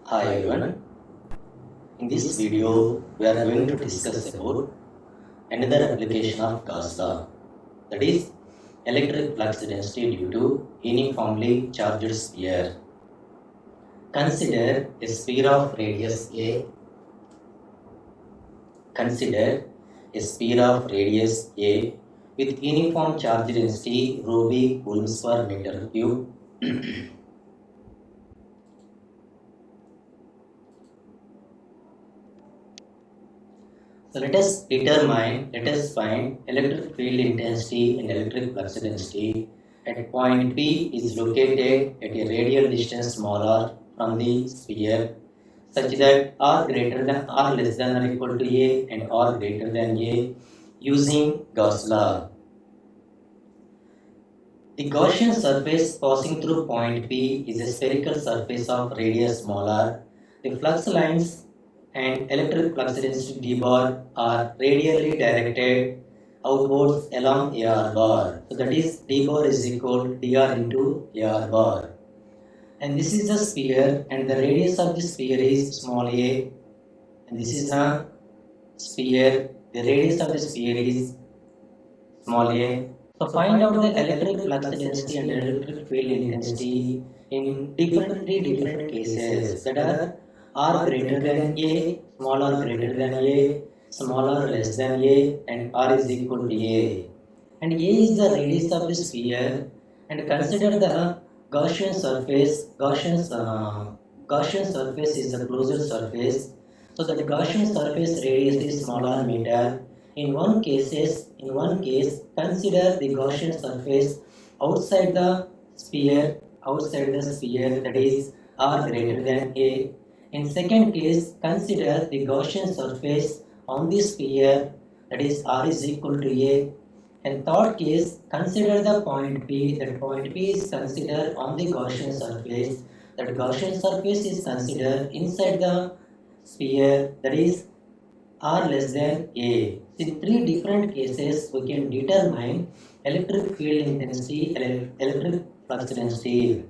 Hi everyone. In this video, we are going to discuss about another application of Gauss law, that is electric flux density due to uniformly charged sphere. Consider a sphere of radius A. Consider a sphere of radius A with uniform charge density rho b coulombs per meter cube. So let us find electric field intensity and electric flux density at point P is located at a radial distance smaller from the sphere such that R greater than R less than or equal to A and R greater than A using Gauss law. The Gaussian surface passing through point P is a spherical surface of radius smaller. The flux lines and electric flux density d bar are radially directed outwards along AR bar. So that is d bar is equal to dr into AR bar. And this is the sphere and the radius of the sphere is small a. And this is the sphere. The radius of the sphere is small a. So find out the electric flux density and electric field intensity in three different cases that are R greater than A, small r greater than A, small r less than A, and R is equal to A. And A is the radius of the sphere, and consider the Gaussian surface. Gaussian surface is the closed surface. So that the Gaussian surface radius is smaller meter. In one case, consider the Gaussian surface outside the sphere, that is R greater than A. In second case, consider the Gaussian surface on the sphere, that is R is equal to A. And third case, consider the point P, that point P is considered on the Gaussian surface, that Gaussian surface is considered inside the sphere, that is R less than A. In three different cases, we can determine electric field intensity, electric flux density.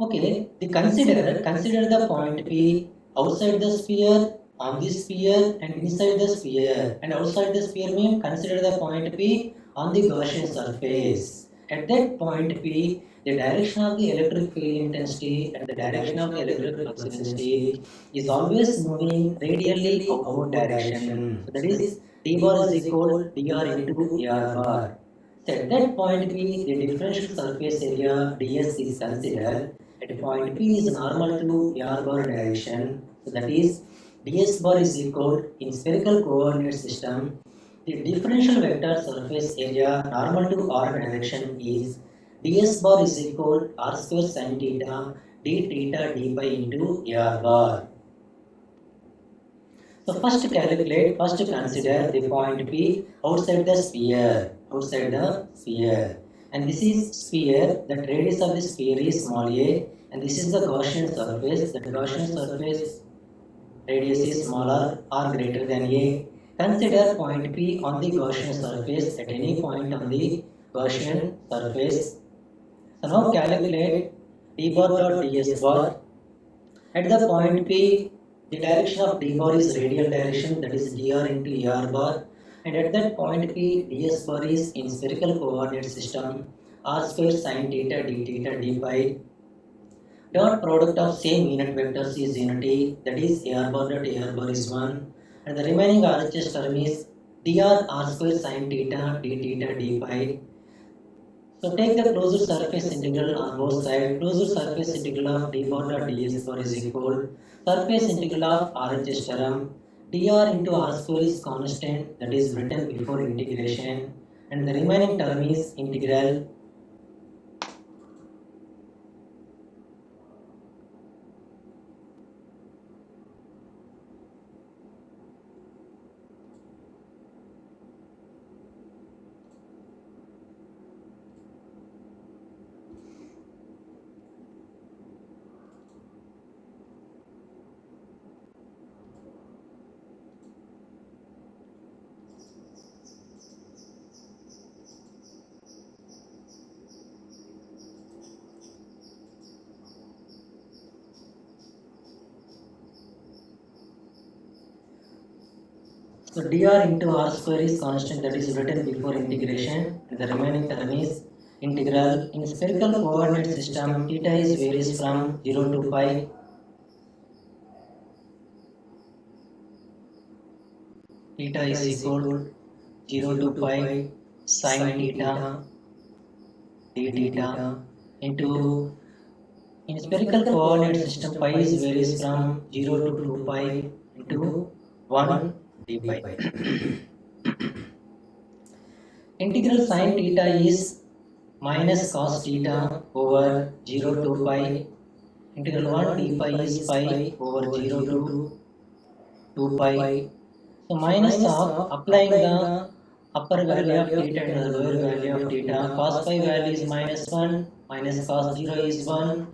Okay, consider the point P outside the sphere, on the sphere, and inside the sphere. And outside the sphere means consider the point P on the Gaussian surface. At that point P, the direction of the electric field intensity and the direction of the electric flux density is always moving radially outward direction. So that is d bar is equal to dr into ar bar. So at that point P, the differential surface area ds is considered at point P is normal to r bar direction. So that is ds bar is equal in spherical coordinate system. The differential vector surface area normal to r direction is ds bar is equal r square sin theta d theta d pi into r bar. So first consider the point P outside the sphere, And this is sphere, the radius of the sphere is small a, and this is the Gaussian surface, that Gaussian surface radius is smaller or greater than a. Consider point P on the Gaussian surface at any point on the Gaussian surface. So now calculate d bar dot ds bar. At the point P, the direction of d bar is radial direction, that is dr into r bar. And at that point P, ds bar is in spherical coordinate system, r square sin theta d theta d pi. Dot product of same unit vectors is unity, that is r bar dot r bar is 1. And the remaining RHS term is dr r square sin theta d theta d pi. So take the closed surface integral on both sides. Closed surface integral of d bar dot ds bar is equal surface integral of RHS term dr into r square is constant, that is written before integration, and the remaining term is integral. So dr into r square is constant that is written before integration, and the remaining term is integral. In spherical coordinate system, theta is varies from 0 to pi. Theta is equal 0 to pi sin theta d theta into, in spherical coordinate system, pi is varies from 0 to 2 pi into 1 d pi. Integral sin theta is minus cos theta over 0 to pi. Integral 1 d pi is pi over 0 to 2 pi. So minus of applying the upper value of theta and the lower value of theta. Cos pi value is minus 1, minus cos 0 is 1,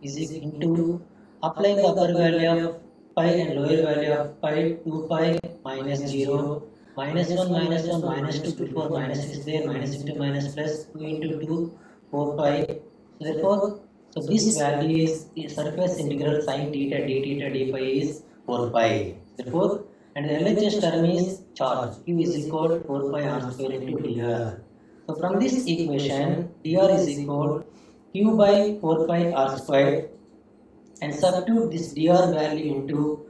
is into applying the upper value of pi and lower value of pi, 2 pi minus 0, minus 1 minus 1 minus 2, before minus is there, minus into minus plus 2 into 2, 4 pi. So therefore, so this value is the surface integral sin theta d theta d pi is 4 pi. Therefore, and the LHS term is charge. Q is equal to 4 pi r square into dr. So from this equation, dr is equal Q by 4 pi r square, and substitute this dr value into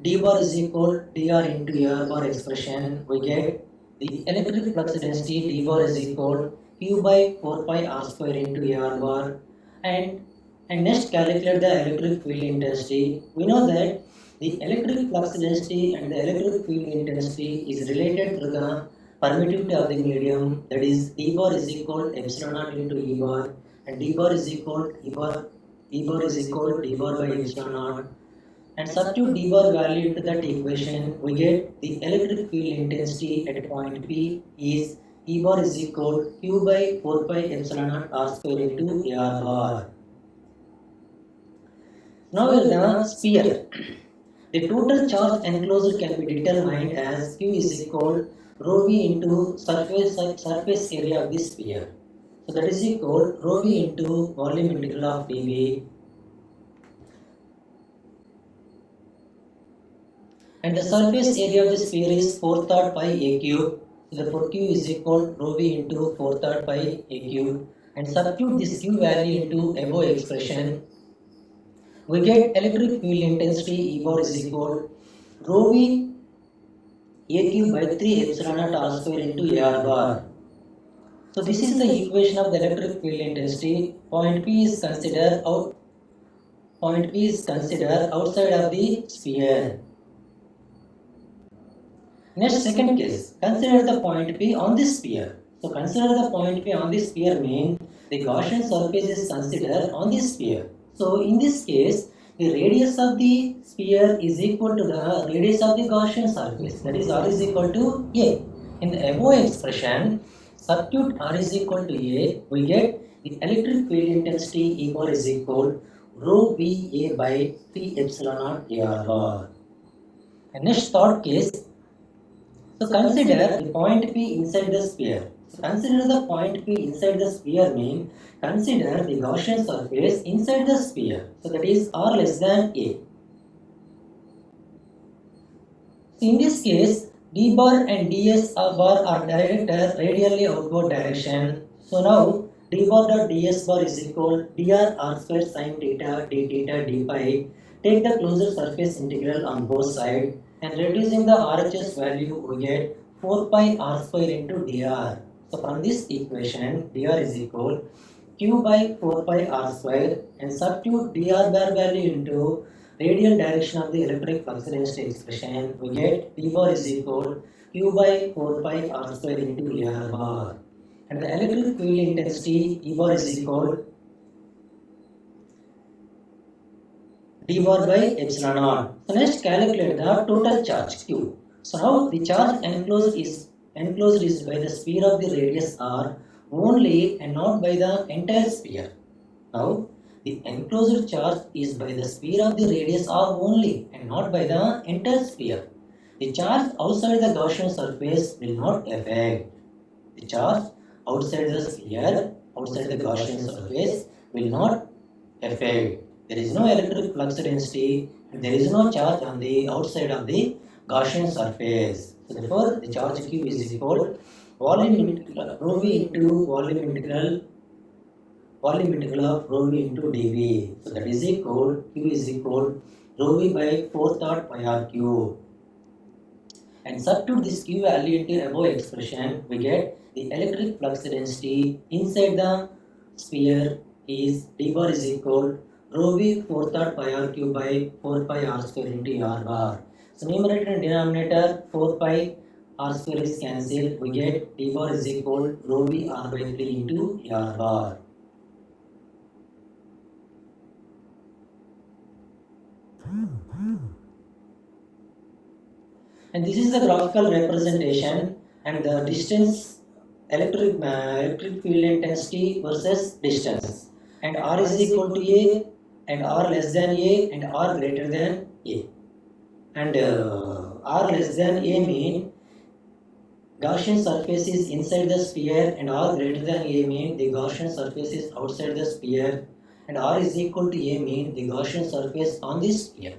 d bar is equal dr into r bar expression. We get the electric flux density d bar is equal Q by 4 pi r square into r bar, and next calculate the electric field intensity. We know that the electric flux density and the electric field intensity is related to the permittivity of the medium, that is d bar is equal epsilon naught into E bar, and d bar is equal E bar is equal d bar by epsilon naught, and substitute d bar value into that equation. We get the electric field intensity at point P is E bar is equal Q by 4 pi epsilon naught r square into r bar. Now the sphere. The total charge enclosed can be determined as Q is equal rho v into surface area of the sphere. So that is equal rho v into volume integral of dv. And the surface area of the sphere is 4 third pi a cube. So therefore Q is equal rho v into 4 third pi a cube, and substitute this Q value into above expression. We get electric field intensity E bar is equal rho v a cube by 3 epsilon naught r square into r bar. So this is the equation of the electric field intensity. Point P is considered outside of the sphere. Next, second case, consider the point P on the sphere. So consider the point P on the sphere means the Gaussian surface is considered on the sphere. So in this case, the radius of the sphere is equal to the radius of the Gaussian surface, that is r is equal to a. In the above expression, substitute r is equal to a, we get the electric field intensity E bar is equal rho v a by 3 epsilon naught r bar. And next third case, so consider the point P inside the sphere. So consider the point P inside the sphere means consider the Gaussian surface inside the sphere. So that is r less than a. So in this case, d bar and ds bar are directed radially outward direction. So now d bar dot ds bar is equal dr r square sin theta d theta d pi. Take the closure surface integral on both sides, and reducing the RHS value, we get 4 pi r square into dr. So from this equation, dr is equal Q by 4 pi r square, and substitute dr bar value into radial direction of the electric flux density expression. We get d bar is equal Q by 4 pi r square into r bar. And the electric field intensity E bar is equal d bar by epsilon naught. So next calculate the total charge Q. So now the charge enclosed is by the sphere of the radius r only and not by the entire sphere. Now the enclosed charge is by the sphere of the radius r only and not by the entire sphere. The charge outside the Gaussian surface will not affect. The charge outside the sphere, outside the Gaussian surface will not affect. There is no electric flux density and there is no charge on the outside of the Gaussian surface. So therefore, the charge q is equal volume integral rho v into volume integral of rho v into dv. So that is equal q is equal rho v by 4 third pi r cube. And substitute this q value into above expression, we get the electric flux density inside the sphere is d bar is equal rho v 4 third pi r cube by 4 pi r square into r bar. So numerator and denominator 4 pi r square is cancelled. We get d bar is equal rho v r by 3 into r bar. And this is the graphical representation and the distance electric field intensity versus distance, and r is equal to a and r less than a and r greater than a, and r less than a mean Gaussian surface is inside the sphere and r greater than a mean the Gaussian surface is outside the sphere, and r is equal to a mean the Gaussian surface on this sphere.